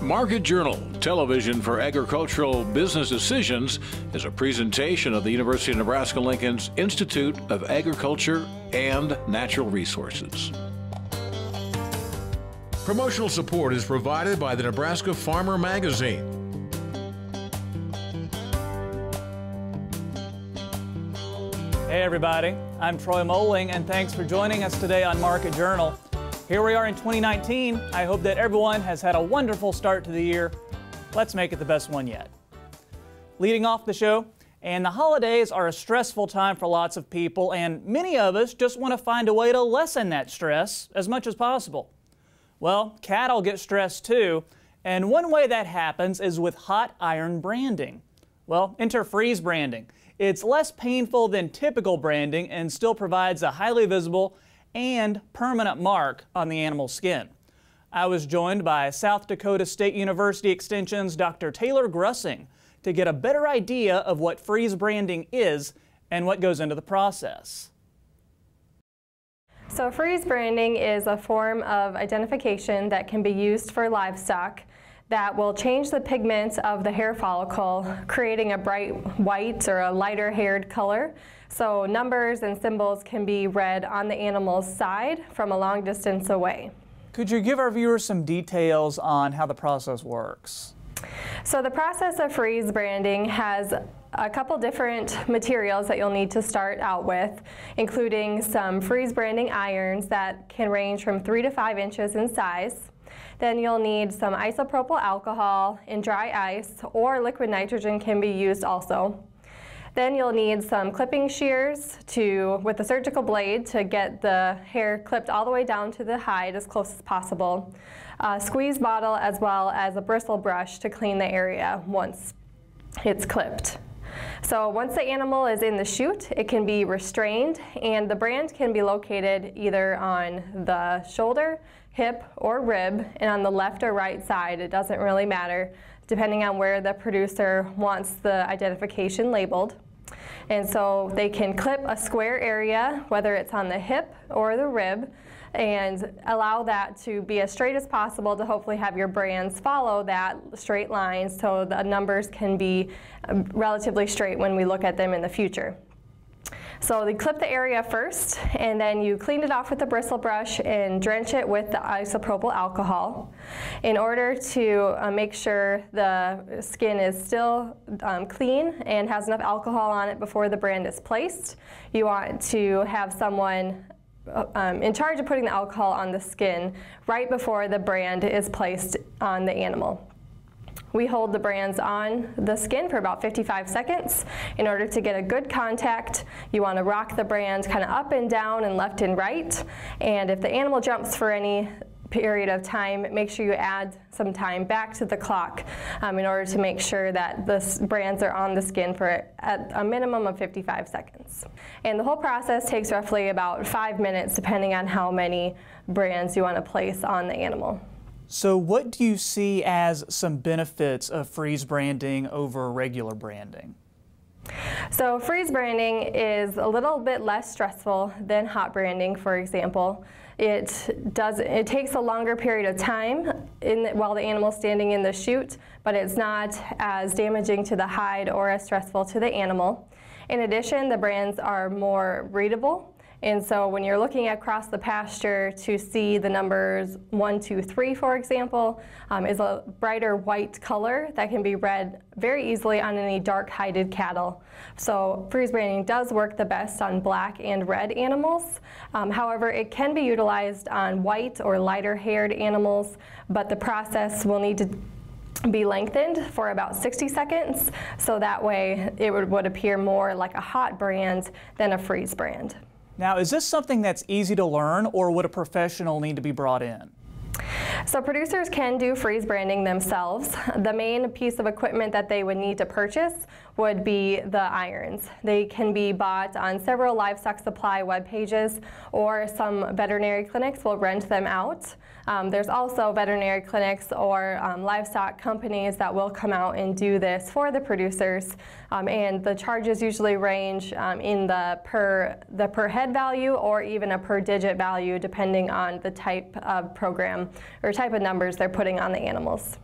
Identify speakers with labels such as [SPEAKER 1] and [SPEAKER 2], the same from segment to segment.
[SPEAKER 1] Market Journal, television for agricultural business decisions, is a presentation of the University of Nebraska-Lincoln's Institute of Agriculture and Natural Resources. Promotional support is provided by the Nebraska Farmer Magazine.
[SPEAKER 2] Hey everybody, I'm Troy Moling, and thanks for joining us today on Market Journal. Here we are in 2019. I hope that everyone has had a wonderful start to the year. Let's make it the best one yet. Leading off the show, and the holidays are a stressful time for lots of people, and many of us just want to find a way to lessen that stress as much as possible. Well, cattle get stressed too, and one way that happens is with hot iron branding. Well, enter freeze branding. It's less painful than typical branding and still provides a highly visible and permanent mark on the animal's skin. I was joined by South Dakota State University Extension's Dr. Taylor Grussing to get a better idea of what freeze branding is and what goes into the process.
[SPEAKER 3] So freeze branding is a form of identification that can be used for livestock that will change the pigment of the hair follicle, creating a bright white or a lighter haired color. So numbers and symbols can be read on the animal's side from a long distance away.
[SPEAKER 2] Could you give our viewers some details on how the process works?
[SPEAKER 3] So the process of freeze branding has a couple different materials that you'll need to start out with, including some freeze branding irons that can range from 3 to 5 inches in size. Then you'll need some isopropyl alcohol in dry ice, or liquid nitrogen can be used also. Then you'll need some clipping shears with a surgical blade to get the hair clipped all the way down to the hide as close as possible. A squeeze bottle as well as a bristle brush to clean the area once it's clipped. So once the animal is in the chute, it can be restrained, and the brand can be located either on the shoulder, hip, or rib, and on the left or right side. It doesn't really matter, depending on where the producer wants the identification labeled. And so they can clip a square area, whether it's on the hip or the rib, and allow that to be as straight as possible to hopefully have your brands follow that straight line so the numbers can be relatively straight when we look at them in the future. So they clip the area first, and then you clean it off with a bristle brush and drench it with the isopropyl alcohol. In order to make sure the skin is still clean and has enough alcohol on it before the brand is placed, you want to have someone in charge of putting the alcohol on the skin right before the brand is placed on the animal. We hold the brands on the skin for about 55 seconds. In order to get a good contact, you want to rock the brand kind of up and down and left and right. And if the animal jumps for any period of time, make sure you add some time back to the clock in order to make sure that the brands are on the skin for a minimum of 55 seconds. And the whole process takes roughly about 5 minutes, depending on how many brands you want to place on the animal.
[SPEAKER 2] So what do you see as some benefits of freeze branding over regular branding?
[SPEAKER 3] So freeze branding is a little bit less stressful than hot branding, for example. It takes a longer period of time while the animal's standing in the chute, but it's not as damaging to the hide or as stressful to the animal. In addition, the brands are more readable. And so when you're looking across the pasture to see the numbers 1, 2, 3, for example, is a brighter white color that can be read very easily on any dark-hided cattle. So freeze branding does work the best on black and red animals. However, it can be utilized on white or lighter-haired animals, but the process will need to be lengthened for about 60 seconds, so that way it would appear more like a hot brand than a freeze brand.
[SPEAKER 2] Now, is this something that's easy to learn, or would a professional need to be brought in?
[SPEAKER 3] So producers can do freeze branding themselves. The main piece of equipment that they would need to purchase would be the irons. They can be bought on several livestock supply web pages, or some veterinary clinics will rent them out. There's also veterinary clinics or livestock companies that will come out and do this for the producers, and the charges usually range in the per head value or even a per digit value, depending on the type of program or type of numbers they're putting on the animals.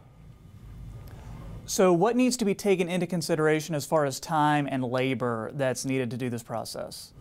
[SPEAKER 2] So what needs to be taken into consideration as far as time and labor that's needed to do this process?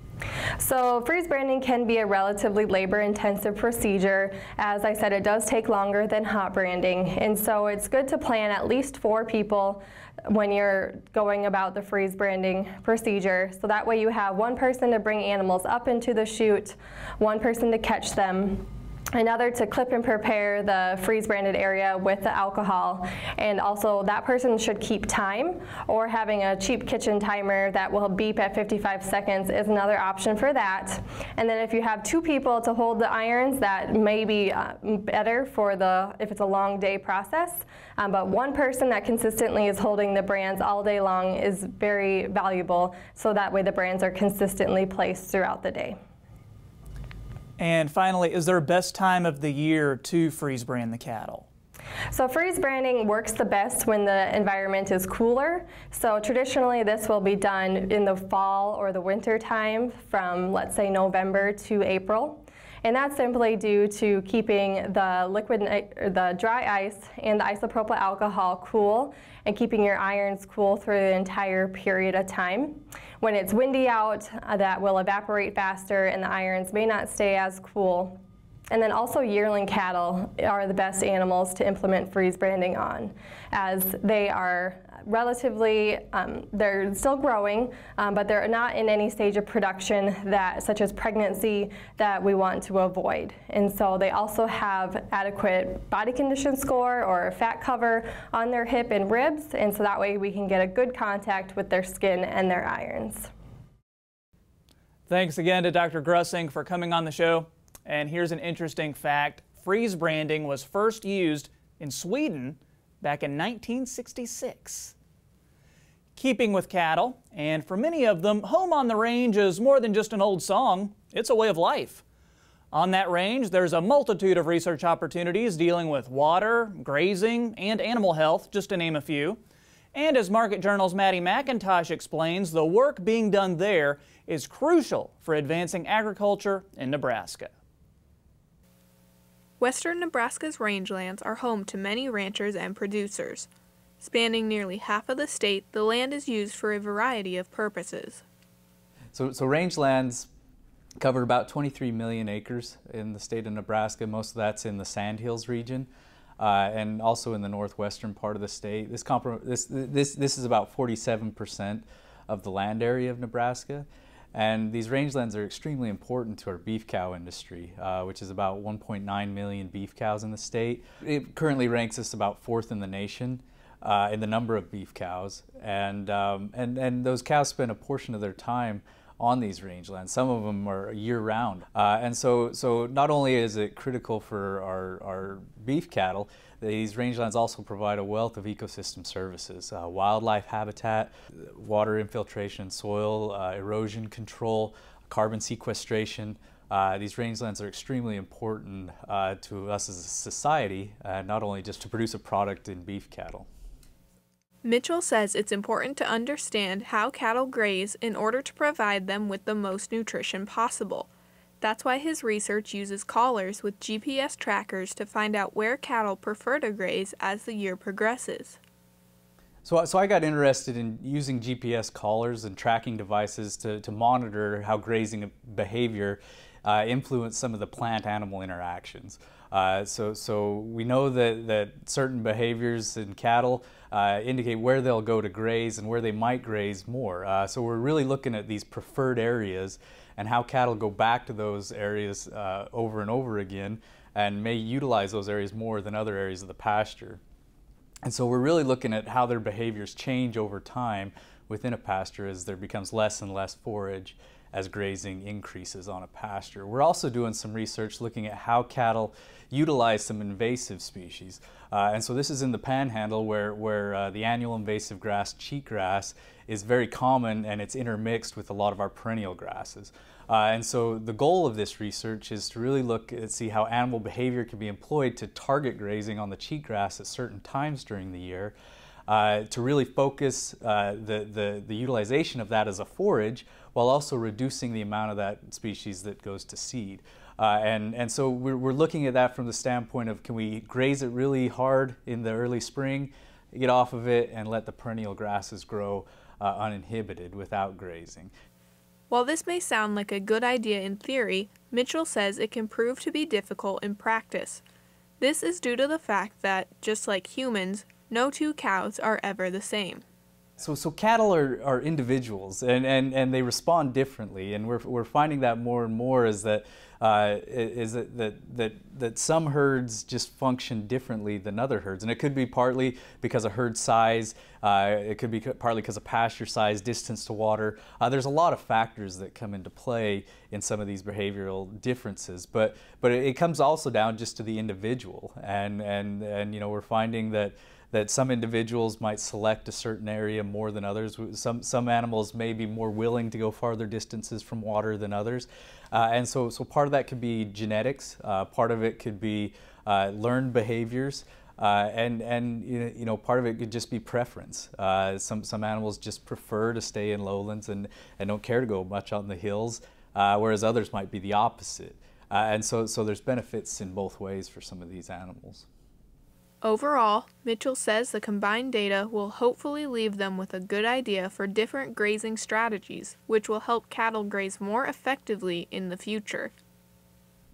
[SPEAKER 3] So freeze branding can be a relatively labor-intensive procedure. As I said, it does take longer than hot branding, and so it's good to plan at least 4 people when you're going about the freeze branding procedure. So that way you have 1 person to bring animals up into the chute, 1 person to catch them, another to clip and prepare the freeze branded area with the alcohol, and also that person should keep time, or having a cheap kitchen timer that will beep at 55 seconds is another option for that. And then if you have 2 people to hold the irons, that may be better for if it's a long day process, but 1 person that consistently is holding the brands all day long is very valuable, so that way the brands are consistently placed throughout the day.
[SPEAKER 2] And finally, is there a best time of the year to freeze brand the cattle?
[SPEAKER 3] So freeze branding works the best when the environment is cooler. So traditionally this will be done in the fall or the winter time from, let's say, November to April. And that's simply due to keeping the dry ice and the isopropyl alcohol cool and keeping your irons cool through the entire period of time. When it's windy out, that will evaporate faster and the irons may not stay as cool. And then also yearling cattle are the best animals to implement freeze branding on, as they are relatively, they're still growing, but they're not in any stage of production such as pregnancy, that we want to avoid. And so they also have adequate body condition score or fat cover on their hip and ribs, and so that way we can get a good contact with their skin and their irons.
[SPEAKER 2] Thanks again to Dr. Grussing for coming on the show. And here's an interesting fact. Freeze branding was first used in Sweden back in 1966. Keeping with cattle, and for many of them, home on the range is more than just an old song. It's a way of life. On that range, there's a multitude of research opportunities dealing with water, grazing, and animal health, just to name a few. And as Market Journal's Maddie McIntosh explains, the work being done there is crucial for advancing agriculture in Nebraska.
[SPEAKER 4] Western Nebraska's rangelands are home to many ranchers and producers. Spanning nearly half of the state, the land is used for a variety of purposes.
[SPEAKER 5] So rangelands cover about 23 million acres in the state of Nebraska. Most of that's in the Sandhills region, and also in the northwestern part of the state. This is about 47% of the land area of Nebraska. And these rangelands are extremely important to our beef cow industry, which is about 1.9 million beef cows in the state. It currently ranks us about 4th in the nation in the number of beef cows, and those cows spend a portion of their time on these rangelands. Some of them are year-round, and so not only is it critical for our beef cattle, these rangelands also provide a wealth of ecosystem services, wildlife habitat, water infiltration, soil erosion control, carbon sequestration. These rangelands are extremely important to us as a society, not only just to produce a product in beef cattle.
[SPEAKER 4] Mitchell says it's important to understand how cattle graze in order to provide them with the most nutrition possible. That's why his research uses collars with GPS trackers to find out where cattle prefer to graze as the year progresses.
[SPEAKER 5] So I got interested in using GPS collars and tracking devices to monitor how grazing behavior influence some of the plant-animal interactions. So we know that certain behaviors in cattle indicate where they'll go to graze and where they might graze more. So we're really looking at these preferred areas and how cattle go back to those areas over and over again and may utilize those areas more than other areas of the pasture. And so we're really looking at how their behaviors change over time within a pasture as there becomes less and less forage as grazing increases on a pasture. We're also doing some research looking at how cattle utilize some invasive species. And so this is in the Panhandle where the annual invasive grass, cheatgrass, is very common, and it's intermixed with a lot of our perennial grasses. And so the goal of this research is to really look and see how animal behavior can be employed to target grazing on the cheatgrass at certain times during the year, to really focus the utilization of that as a forage while also reducing the amount of that species that goes to seed. And so we're looking at that from the standpoint of, can we graze it really hard in the early spring get off of it and let the perennial grasses grow uninhibited without grazing.
[SPEAKER 4] While this may sound like a good idea in theory, Mitchell says it can prove to be difficult in practice. This is due to the fact that, just like humans, no two cows are ever the same.
[SPEAKER 5] So cattle are individuals, and they respond differently, and we're finding that more and more is that some herds just function differently than other herds, and it could be partly because of herd size, it could be partly because of pasture size, distance to water. There's a lot of factors that come into play in some of these behavioral differences, but it comes also down just to the individual, and you know, we're finding that some individuals might select a certain area more than others. Some animals may be more willing to go farther distances from water than others. And so part of that could be genetics, part of it could be learned behaviors, and you know, part of it could just be preference. Some animals just prefer to stay in lowlands and don't care to go much out in the hills, whereas others might be the opposite. And so there's benefits in both ways for some of these animals.
[SPEAKER 4] Overall, Mitchell says the combined data will hopefully leave them with a good idea for different grazing strategies, which will help cattle graze more effectively in the future.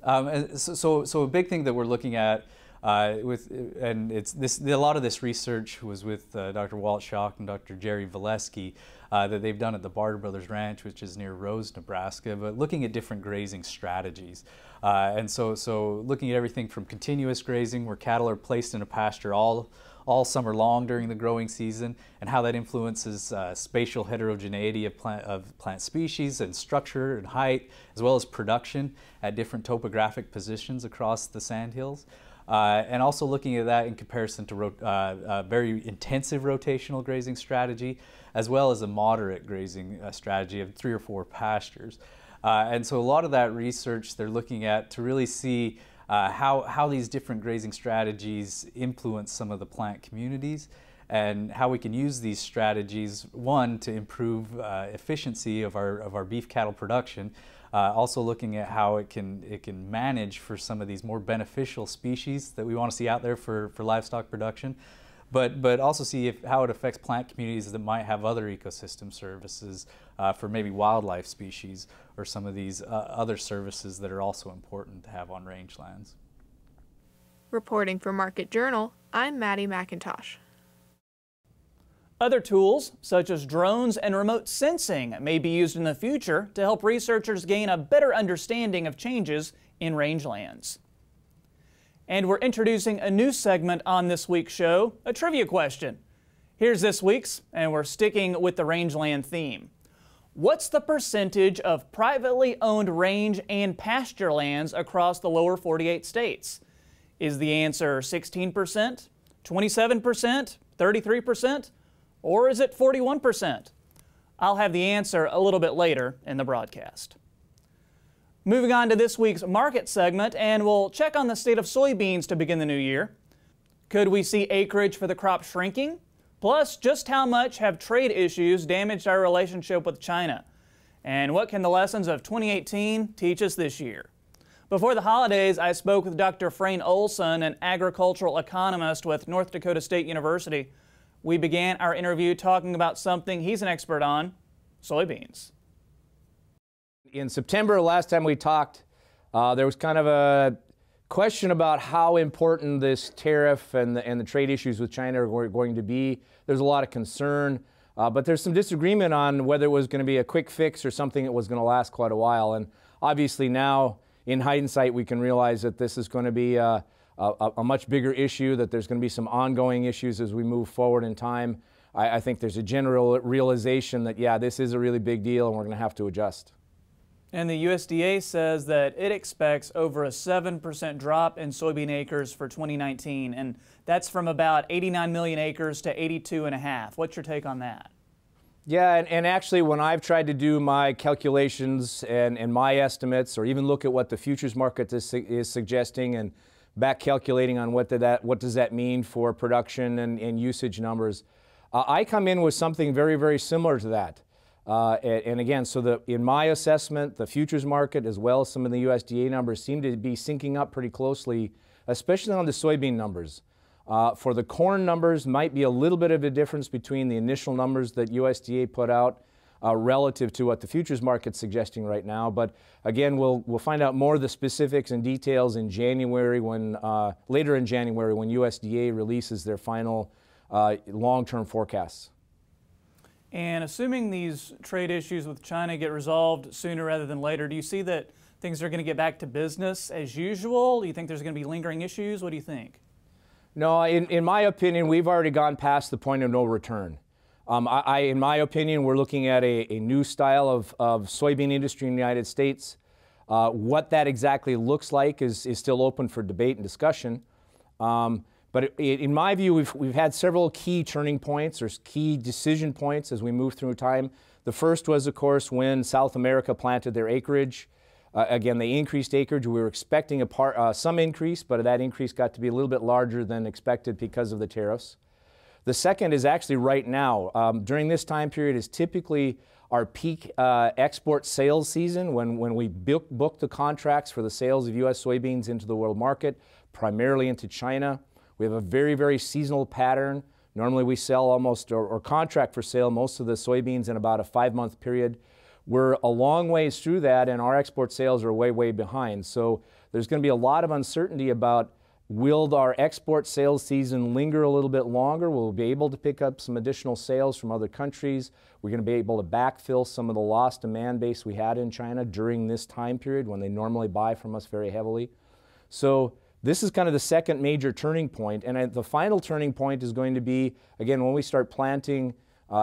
[SPEAKER 5] So a big thing that we're looking at a lot of this research was with Dr. Walt Schock and Dr. Jerry Valesky that they've done at the Barter Brothers Ranch, which is near Rose, Nebraska, but looking at different grazing strategies. And so looking at everything from continuous grazing, where cattle are placed in a pasture all summer long during the growing season, and how that influences spatial heterogeneity of plant species and structure and height, as well as production at different topographic positions across the sandhills. And also looking at that in comparison to very intensive rotational grazing strategy, as well as a moderate grazing strategy of 3 or 4 pastures. And so a lot of that research they're looking at to really see how these different grazing strategies influence some of the plant communities, and how we can use these strategies, one, to improve efficiency of our beef cattle production, also looking at how it can manage for some of these more beneficial species that we want to see out there for livestock production, but also see how it affects plant communities that might have other ecosystem services for maybe wildlife species or some of these other services that are also important to have on rangelands.
[SPEAKER 4] Reporting for Market Journal, I'm Maddie McIntosh.
[SPEAKER 2] Other tools, such as drones and remote sensing, may be used in the future to help researchers gain a better understanding of changes in rangelands. And we're introducing a new segment on this week's show, a trivia question. Here's this week's, and we're sticking with the rangeland theme. What's the percentage of privately owned range and pasture lands across the lower 48 states? Is the answer 16%, 27%, 33%? Or is it 41%? I'll have the answer a little bit later in the broadcast. Moving on to this week's market segment, and we'll check on the state of soybeans to begin the new year. Could we see acreage for the crop shrinking? Plus, just how much have trade issues damaged our relationship with China? And what can the lessons of 2018 teach us this year? Before the holidays, I spoke with Dr. Frayne Olson, an agricultural economist with North Dakota State University. We began our interview talking about something he's an expert on, soybeans.
[SPEAKER 6] In September, last time we talked, there was kind of a question about how important this tariff and the trade issues with China are going to be. There's a lot of concern, but there's some disagreement on whether it was going to be a quick fix or something that was going to last quite a while. And obviously now, in hindsight, we can realize that this is going to be a much bigger issue, that there's going to be some ongoing issues as we move forward in time. I think there's a general realization that, yeah, this is a really big deal and we're going to have to adjust.
[SPEAKER 2] And the USDA says that it expects over a 7% drop in soybean acres for 2019, and that's from about 89 million acres to 82.5. What's your take on that?
[SPEAKER 6] Yeah, and actually when I've tried to do my calculations and my estimates, or even look at what the futures market is suggesting and back calculating on what does that mean for production and usage numbers, I come in with something very, very similar to that. And again, so in my assessment, the futures market as well as some of the USDA numbers seem to be syncing up pretty closely, especially on the soybean numbers. For the corn numbers, might be a little bit of a difference between the initial numbers that USDA put out relative to what the futures market's suggesting right now. But again, we'll find out more of the specifics and details in January when later in January when USDA releases their final long-term forecasts.
[SPEAKER 2] And assuming these trade issues with China get resolved sooner rather than later, do you see that things are going to get back to business as usual? Do you think there's going to be lingering issues? What do you think?
[SPEAKER 6] No, in my opinion, we've already gone past the point of no return. In my opinion, we're looking at a new style of soybean industry in the United States. What that exactly looks like is still open for debate and discussion. But in my view, we've had several key turning points or key decision points as we move through time. The first was, of course, when South America planted their acreage. Again, they increased acreage. We were expecting some increase, but that increase got to be a little bit larger than expected because of the tariffs. The second is actually right now. During this time period is typically our peak export sales season when we book the contracts for the sales of U.S. soybeans into the world market, primarily into China. We have a very, very seasonal pattern. Normally we sell almost, or contract for sale, most of the soybeans in about a 5-month period. We're a long ways through that, and our export sales are way, way behind. So there's going to be a lot of uncertainty about will our export sales season linger a little bit longer? Will we be able to pick up some additional sales from other countries? We're going to be able to backfill some of the lost demand base we had in China during this time period when they normally buy from us very heavily. So this is kind of the second major turning point, and the final turning point is going to be, again, when we start planting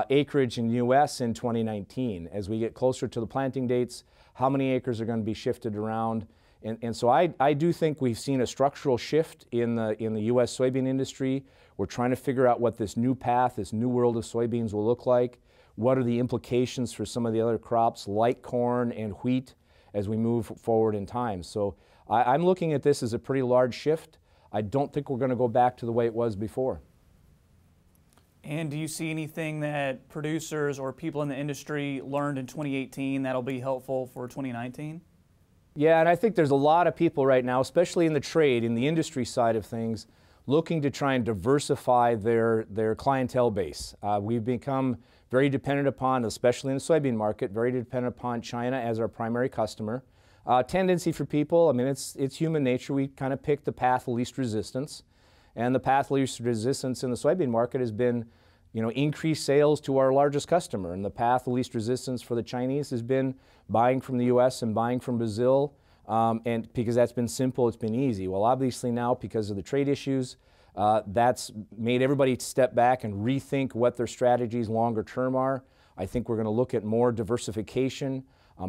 [SPEAKER 6] acreage in the U.S. in 2019. As we get closer to the planting dates, how many acres are going to be shifted around? And so I do think we've seen a structural shift in the U.S. soybean industry. We're trying to figure out what this new path, this new world of soybeans will look like. What are the implications for some of the other crops like corn and wheat as we move forward in time? So I'm looking at this as a pretty large shift. I don't think we're going to go back to the way it was before.
[SPEAKER 2] And do you see anything that producers or people in the industry learned in 2018 that'll be helpful for 2019?
[SPEAKER 6] Yeah, and I think there's a lot of people right now, especially in the trade, in the industry side of things, looking to try and diversify their clientele base. We've become very dependent upon, especially in the soybean market, very dependent upon China as our primary customer. Tendency for people, I mean, it's human nature. We kind of pick the path of least resistance. And the path of least resistance in the soybean market has been, increased sales to our largest customer. And the path of least resistance for the Chinese has been buying from the U.S. and buying from Brazil. And because that's been simple, it's been easy. Well, obviously now, because of the trade issues, that's made everybody step back and rethink what their strategies longer term are. I think we're going to look at more diversification.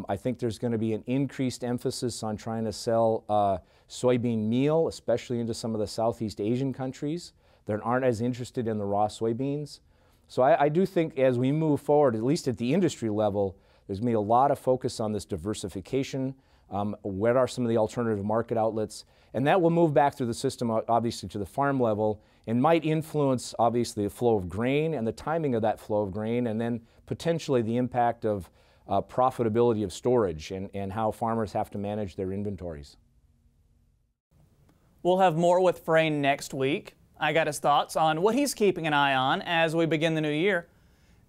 [SPEAKER 6] I think there's going to be an increased emphasis on trying to sell soybean meal, especially into some of the Southeast Asian countries that aren't as interested in the raw soybeans. So I do think as we move forward, at least at the industry level, there's going to be a lot of focus on this diversification. What are some of the alternative market outlets? And that will move back through the system, obviously, to the farm level and might influence, obviously, the flow of grain and the timing of that flow of grain, and then potentially the impact of profitability of storage and how farmers have to manage their inventories.
[SPEAKER 2] We'll have more with Frayne next week. I got his thoughts on what he's keeping an eye on as we begin the new year.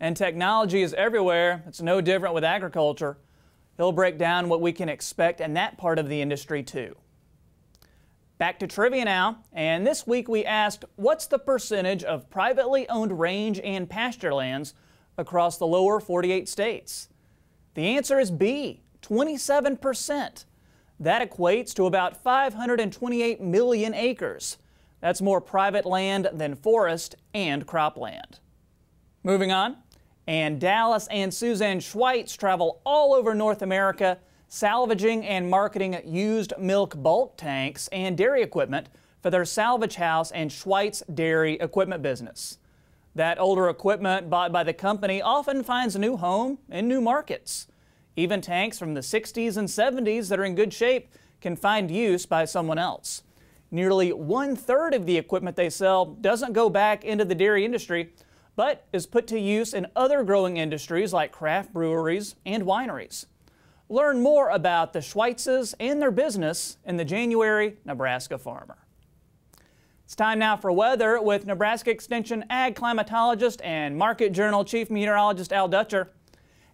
[SPEAKER 2] And technology is everywhere. It's no different with agriculture. He'll break down what we can expect in that part of the industry too. Back to trivia now, and this week we asked, what's the percentage of privately owned range and pasture lands across the lower 48 states? The answer is B, 27%. That equates to about 528 million acres. That's more private land than forest and cropland. Moving on, and Dallas and Suzanne Schweitz travel all over North America, salvaging and marketing used milk bulk tanks and dairy equipment for their Salvage House and Schweitz Dairy Equipment business. That older equipment bought by the company often finds a new home in new markets. Even tanks from the 60s and 70s that are in good shape can find use by someone else. Nearly 1/3 of the equipment they sell doesn't go back into the dairy industry, but is put to use in other growing industries like craft breweries and wineries. Learn more about the Schweitzes and their business in the January Nebraska Farmer. It's time now for weather with Nebraska Extension ag climatologist and Market Journal chief meteorologist Al Dutcher.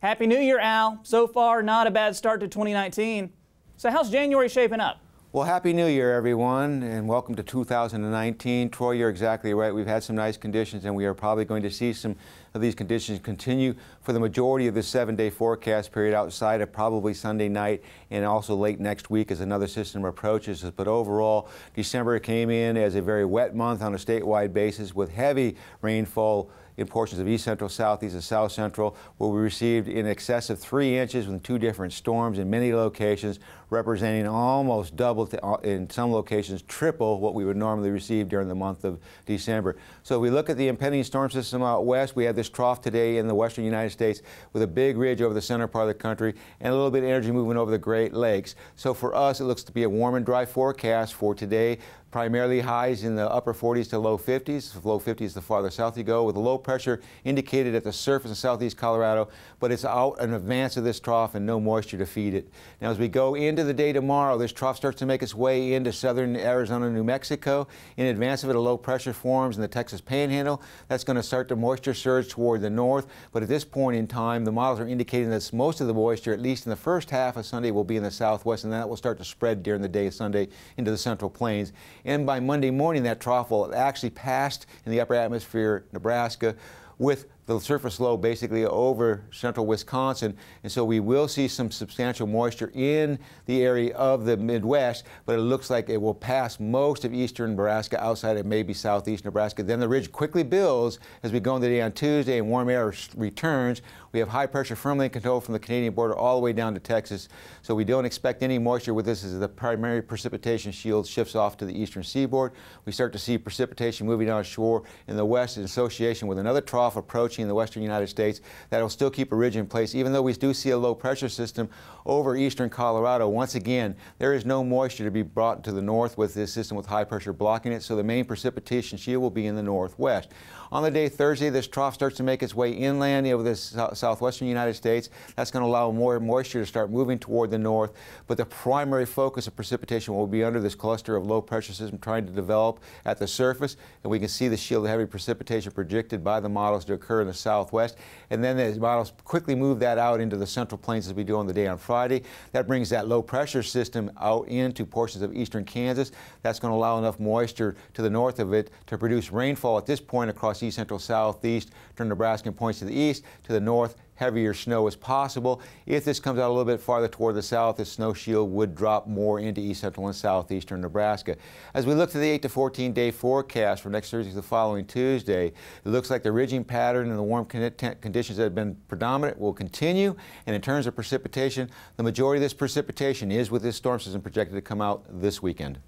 [SPEAKER 2] Happy New Year, Al. So far, not a bad start to 2019. So how's January shaping up?
[SPEAKER 7] Well, Happy New Year, everyone, and welcome to 2019. Troy, you're exactly right. We've had some nice conditions, and we are probably going to see some of these conditions continue for the majority of this 7-day forecast period outside of probably Sunday night and also late next week as another system approaches us. But overall, December came in as a very wet month on a statewide basis with heavy rainfall in portions of east central, southeast, and south central, where we received in excess of 3 inches with 2 different storms in many locations, representing almost double, in some locations, triple what we would normally receive during the month of December. So if we look at the impending storm system out west, we have this trough today in the western United States with a big ridge over the center part of the country and a little bit of energy movement over the Great Lakes. So for us, it looks to be a warm and dry forecast for today. Primarily highs in the upper 40s to low 50s. Low 50s the farther south you go, with the low pressure indicated at the surface in southeast Colorado, but it's out in advance of this trough and no moisture to feed it. Now, as we go into the day tomorrow, this trough starts to make its way into southern Arizona, New Mexico. In advance of it, a low pressure forms in the Texas Panhandle. That's going to start to moisture surge toward the north, but at this point in time, the models are indicating that most of the moisture, at least in the first half of Sunday, will be in the southwest, and that will start to spread during the day of Sunday into the central plains. And by Monday morning, that trough will actually pass in the upper atmosphere, Nebraska, with the surface low basically over central Wisconsin, and so we will see some substantial moisture in the area of the Midwest, but it looks like it will pass most of eastern Nebraska outside of maybe southeast Nebraska. Then the ridge quickly builds as we go into the day on Tuesday and warm air returns. We have high pressure firmly in control from the Canadian border all the way down to Texas, so we don't expect any moisture with this as the primary precipitation shield shifts off to the eastern seaboard. We start to see precipitation moving onshore in the west in association with another trough approaching in the western United States that will still keep a ridge in place, even though we do see a low pressure system over eastern Colorado. Once again, there is no moisture to be brought to the north with this system with high pressure blocking it, so the main precipitation shield will be in the northwest. On the day Thursday, this trough starts to make its way inland over the southwestern United States. That's going to allow more moisture to start moving toward the north, but the primary focus of precipitation will be under this cluster of low pressure system trying to develop at the surface, and we can see the shield of heavy precipitation projected by the models to occur in the southwest, and then the models quickly move that out into the central plains as we do on the day on Friday. That brings that low pressure system out into portions of eastern Kansas. That's going to allow enough moisture to the north of it to produce rainfall at this point across east central southeast from Nebraska and points to the east. To the north, heavier snow is possible. If this comes out a little bit farther toward the south, the snow shield would drop more into east central and southeastern Nebraska. As we look to the 8 to 14 day forecast for next Thursday to the following Tuesday, it looks like the ridging pattern and the warm conditions that have been predominant will continue. And in terms of precipitation, the majority of this precipitation is with this storm system projected to come out this weekend.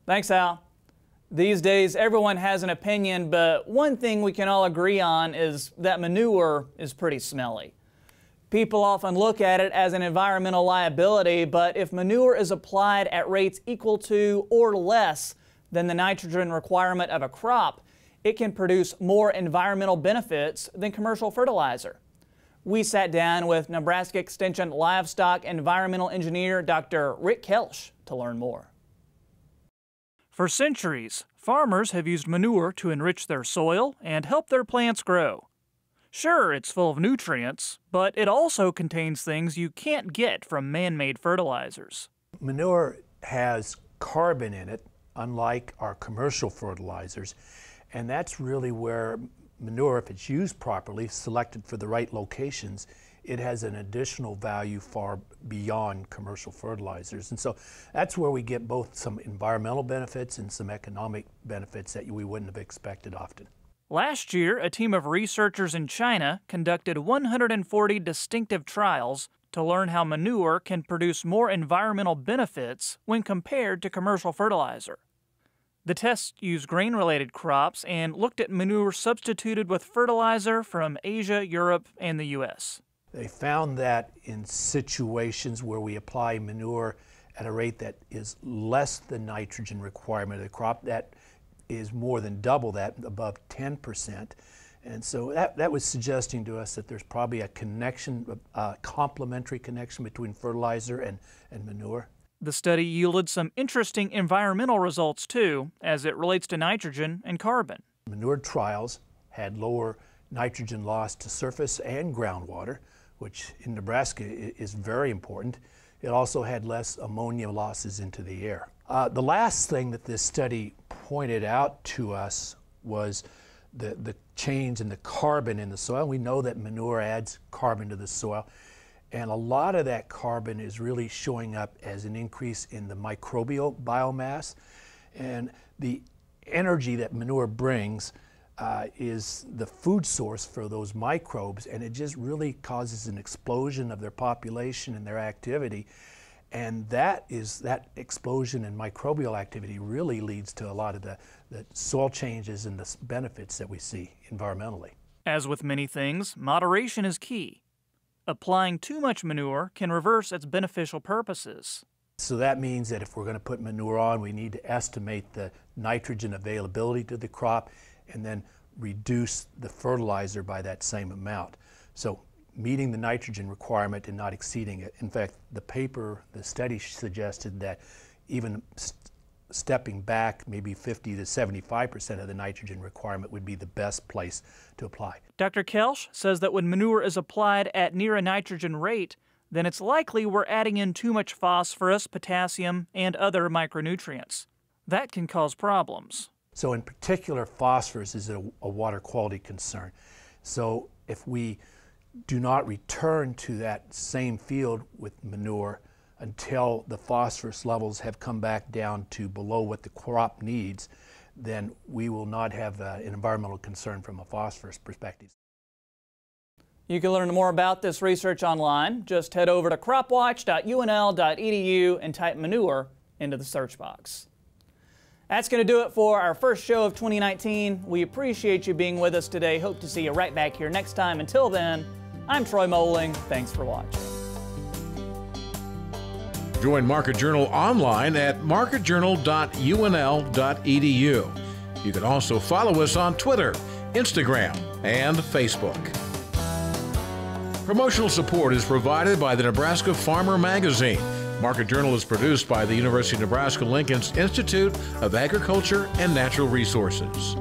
[SPEAKER 2] Thanks, Al. These days, everyone has an opinion, but one thing we can all agree on is that manure is pretty smelly. People often look at it as an environmental liability, but if manure is applied at rates equal to or less than the nitrogen requirement of a crop, it can produce more environmental benefits than commercial fertilizer. We sat down with Nebraska Extension livestock environmental engineer Dr. Rick Koelsch to learn more. For centuries, farmers have used manure to enrich their soil and help their plants grow. Sure, it's full of nutrients, but it also contains things you can't get from man-made fertilizers.
[SPEAKER 8] Manure has carbon in it, unlike our commercial fertilizers, and that's really where manure, if it's used properly, selected for the right locations, it has an additional value far beyond commercial fertilizers. And so that's where we get both some environmental benefits and some economic benefits that we wouldn't have expected often.
[SPEAKER 2] Last year, a team of researchers in China conducted 140 distinctive trials to learn how manure can produce more environmental benefits when compared to commercial fertilizer. The tests used grain-related crops and looked at manure substituted with fertilizer from Asia, Europe, and the U.S.
[SPEAKER 8] They found that in situations where we apply manure at a rate that is less than nitrogen requirement of the crop, that is more than double that, above 10%. And so that was suggesting to us that there's probably a connection, a complementary connection between fertilizer and manure.
[SPEAKER 2] The study yielded some interesting environmental results too, as it relates to nitrogen and carbon.
[SPEAKER 8] Manure trials had lower nitrogen loss to surface and groundwater, which in Nebraska is very important. It also had less ammonia losses into the air. The last thing that this study pointed out to us was the change in the carbon in the soil. We know that manure adds carbon to the soil, and a lot of that carbon is really showing up as an increase in the microbial biomass. And the energy that manure brings is the food source for those microbes, and it just really causes an explosion of their population and their activity. And that explosion in microbial activity really leads to a lot of the soil changes and the benefits that we see environmentally.
[SPEAKER 2] As with many things, moderation is key. Applying too much manure can reverse its beneficial purposes.
[SPEAKER 8] So that means that if we're going to put manure on, we need to estimate the nitrogen availability to the crop and then reduce the fertilizer by that same amount. So meeting the nitrogen requirement and not exceeding it. In fact, the study suggested that even stepping back maybe 50 to 75% of the nitrogen requirement would be the best place to apply.
[SPEAKER 2] Dr. Koelsch says that when manure is applied at near a nitrogen rate, then it's likely we're adding in too much phosphorus, potassium, and other micronutrients. That can cause problems.
[SPEAKER 8] So in particular, phosphorus is a water quality concern. So if we do not return to that same field with manure until the phosphorus levels have come back down to below what the crop needs, then we will not have an environmental concern from a phosphorus perspective.
[SPEAKER 2] You can learn more about this research online. Just head over to cropwatch.unl.edu and type manure into the search box. That's going to do it for our first show of 2019. We appreciate you being with us today. Hope to see you right back here next time. Until then, I'm Troy Moling. Thanks for watching.
[SPEAKER 1] Join Market Journal online at marketjournal.unl.edu. You can also follow us on Twitter, Instagram, and Facebook. Promotional support is provided by the Nebraska Farmer Magazine. Market Journal is produced by the University of Nebraska-Lincoln's Institute of Agriculture and Natural Resources.